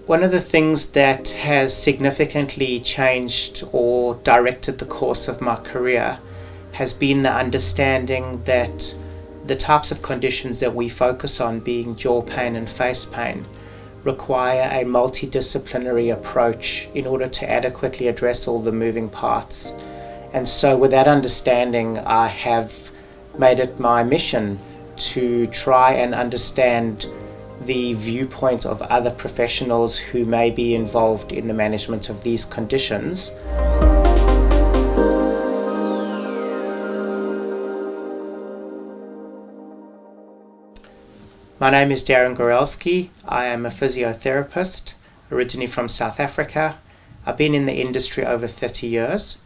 One of the things that has significantly changed or directed the course of my career has been the understanding that the types of conditions that we focus on, being jaw pain and face pain, require a multidisciplinary approach in order to adequately address all the moving parts. And so with that understanding, I have made it my mission to try and understand the viewpoint of other professionals who may be involved in the management of these conditions. My name is Darron Goralsky. I am a physiotherapist, originally from South Africa. I've been in the industry over 30 years.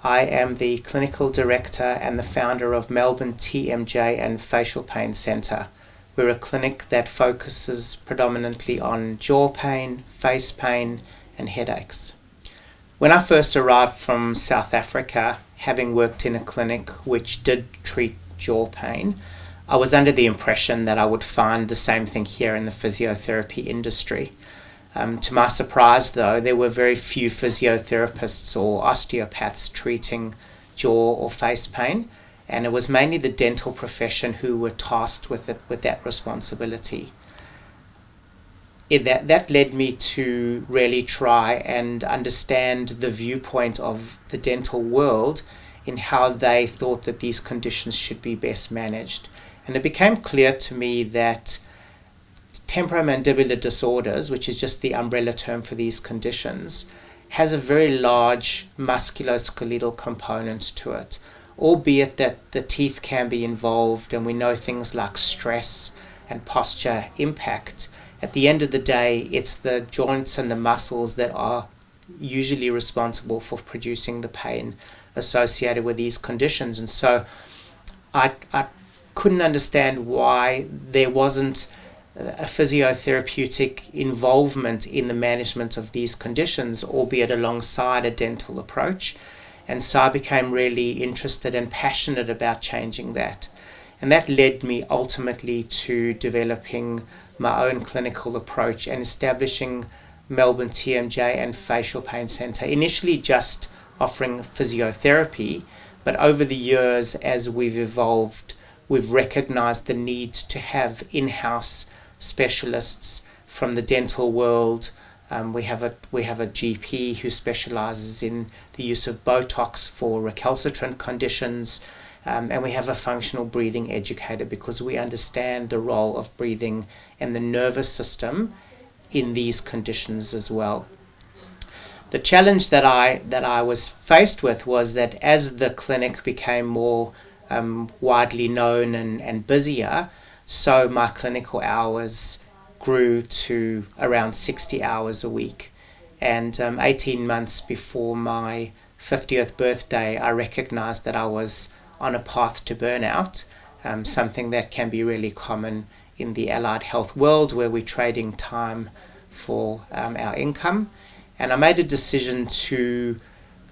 I am the clinical director and the founder of Melbourne TMJ and Facial Pain Centre. We're a clinic that focuses predominantly on jaw pain, face pain, and headaches. When I first arrived from South Africa, having worked in a clinic which did treat jaw pain, I was under the impression that I would find the same thing here in the physiotherapy industry. To my surprise, though, there were very few physiotherapists or osteopaths treating jaw or face pain, and it was mainly the dental profession who were tasked with that responsibility. That led me to really try and understand the viewpoint of the dental world in how they thought that these conditions should be best managed. And it became clear to me that temporomandibular disorders, which is just the umbrella term for these conditions, has a very large musculoskeletal component to it, albeit that the teeth can be involved, and we know things like stress and posture impact. At the end of the day, it's the joints and the muscles that are usually responsible for producing the pain associated with these conditions. And so I couldn't understand why there wasn't a physiotherapeutic involvement in the management of these conditions, albeit alongside a dental approach. And so I became really interested and passionate about changing that. And that led me ultimately to developing my own clinical approach and establishing Melbourne TMJ and Facial Pain Centre, initially just offering physiotherapy, but over the years as we've evolved, we've recognized the need to have in-house specialists from the dental world. We have a GP who specializes in the use of Botox for recalcitrant conditions, and we have a functional breathing educator because we understand the role of breathing and the nervous system in these conditions as well. The challenge that I was faced with was that as the clinic became more widely known and busier, so my clinical hours grew to around 60 hours a week. And 18 months before my 50th birthday, I recognized that I was on a path to burnout, something that can be really common in the allied health world where we're trading time for our income. And I made a decision to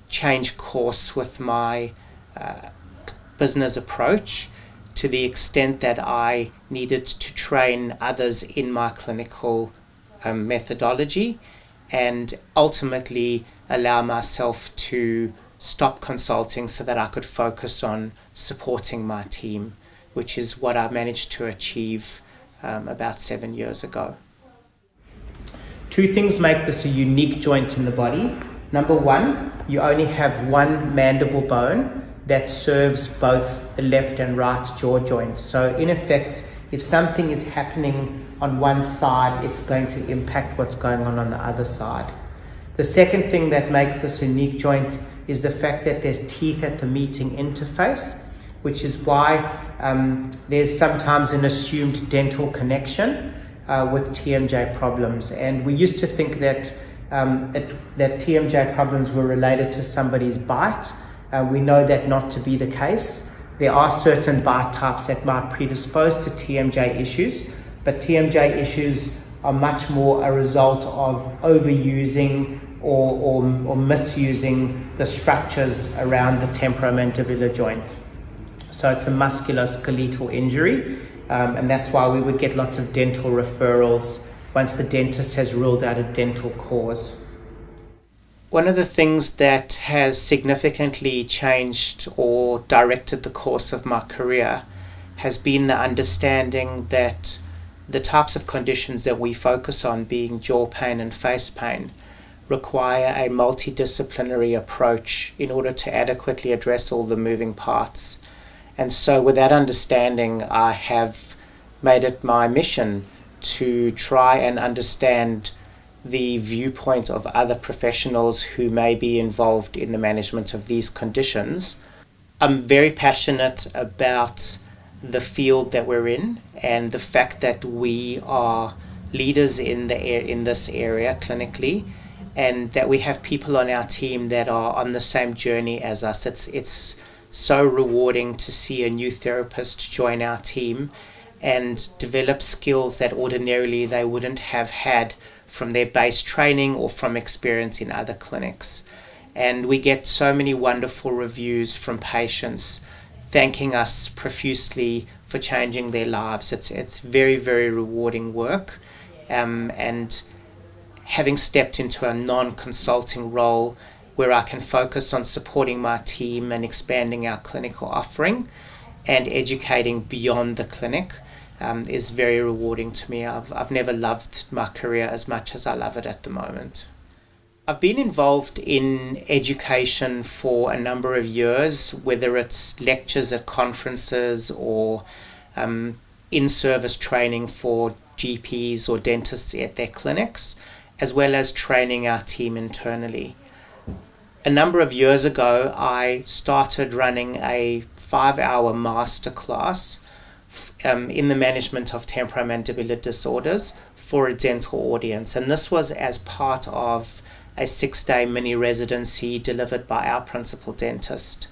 change course with my business approach to the extent that I needed to train others in my clinical methodology and ultimately allow myself to stop consulting so that I could focus on supporting my team, which is what I managed to achieve about 7 years ago. Two things make this a unique joint in the body. Number one, you only have one mandible bone that serves both the left and right jaw joints. So in effect, if something is happening on one side, it's going to impact what's going on the other side. The second thing that makes this a unique joint is the fact that there's teeth at the meeting interface, which is why there's sometimes an assumed dental connection with TMJ problems. And we used to think that that TMJ problems were related to somebody's bite. We know that not to be the case. There are certain bite types that might predispose to TMJ issues, but TMJ issues are much more a result of overusing or misusing the structures around the temporomandibular joint. So it's a musculoskeletal injury, and that's why we would get lots of dental referrals once the dentist has ruled out a dental cause. One of the things that has significantly changed or directed the course of my career has been the understanding that the types of conditions that we focus on, being jaw pain and face pain, require a multidisciplinary approach in order to adequately address all the moving parts. And so with that understanding, I have made it my mission to try and understand the viewpoint of other professionals who may be involved in the management of these conditions. I'm very passionate about the field that we're in and the fact that we are leaders in this area clinically, and that we have people on our team that are on the same journey as us. It's so rewarding to see a new therapist join our team and develop skills that ordinarily they wouldn't have had from their base training or from experience in other clinics. And we get so many wonderful reviews from patients thanking us profusely for changing their lives. It's very, very rewarding work. And having stepped into a non-consulting role where I can focus on supporting my team and expanding our clinical offering and educating beyond the clinic, is very rewarding to me. I've never loved my career as much as I love it at the moment. I've been involved in education for a number of years, whether it's lectures at conferences or in-service training for GPs or dentists at their clinics, as well as training our team internally. A number of years ago, I started running a 5-hour masterclass in the management of temporomandibular disorders for a dental audience. And this was as part of a 6-day mini residency delivered by our principal dentist.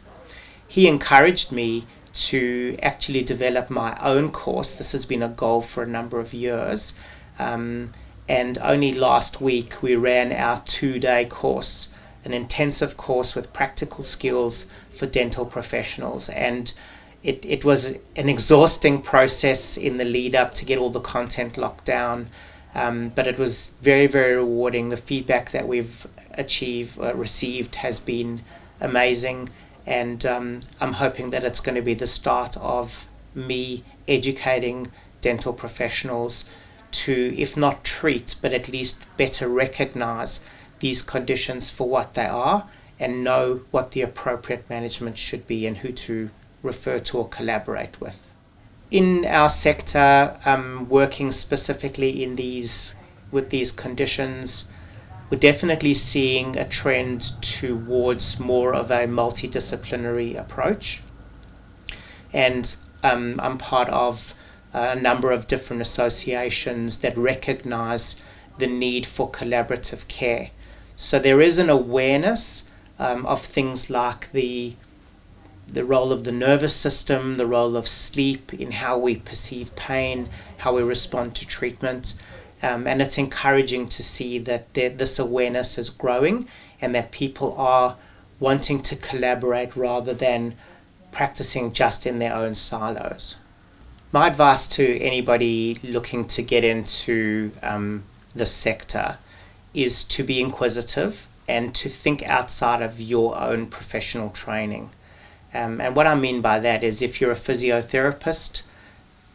He encouraged me to actually develop my own course. This has been a goal for a number of years. And only last week we ran our 2-day course, an intensive course with practical skills for dental professionals. And it was an exhausting process in the lead up to get all the content locked down, but it was very, very rewarding. The feedback that we've received has been amazing, and I'm hoping that it's going to be the start of me educating dental professionals to, if not treat, but at least better recognize these conditions for what they are and know what the appropriate management should be and who to refer to or collaborate with. In our sector, working specifically with these conditions, we're definitely seeing a trend towards more of a multidisciplinary approach. And I'm part of a number of different associations that recognize the need for collaborative care. So there is an awareness of things like the role of the nervous system, the role of sleep in how we perceive pain, how we respond to treatment. And it's encouraging to see that this awareness is growing and that people are wanting to collaborate rather than practicing just in their own silos. My advice to anybody looking to get into this sector is to be inquisitive and to think outside of your own professional training. And what I mean by that is, if you're a physiotherapist,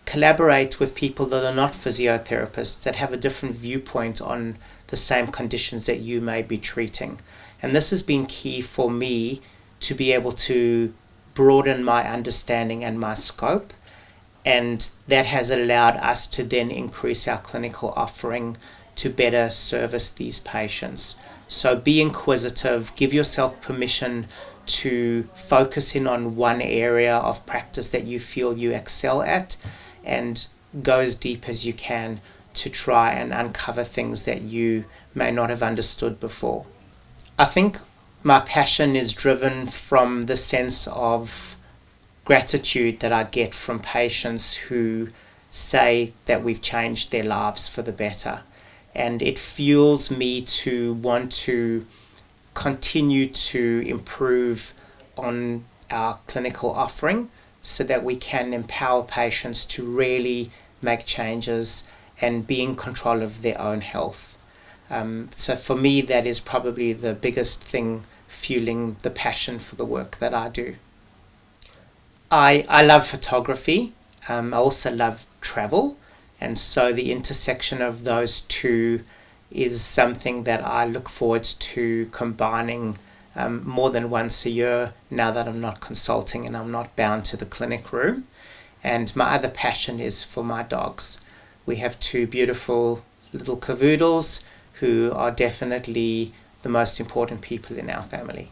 collaborate with people that are not physiotherapists, that have a different viewpoint on the same conditions that you may be treating. And this has been key for me to be able to broaden my understanding and my scope. And that has allowed us to then increase our clinical offering to better service these patients. So be inquisitive, give yourself permission to focus in on one area of practice that you feel you excel at, and go as deep as you can to try and uncover things that you may not have understood before. I think my passion is driven from the sense of gratitude that I get from patients who say that we've changed their lives for the better. And it fuels me to want to continue to improve on our clinical offering so that we can empower patients to really make changes and be in control of their own health. So for me, that is probably the biggest thing fueling the passion for the work that I do. I love photography. I also love travel. And so the intersection of those two is something that I look forward to combining more than once a year now that I'm not consulting and I'm not bound to the clinic room. And my other passion is for my dogs. We have two beautiful little cavoodles who are definitely the most important people in our family.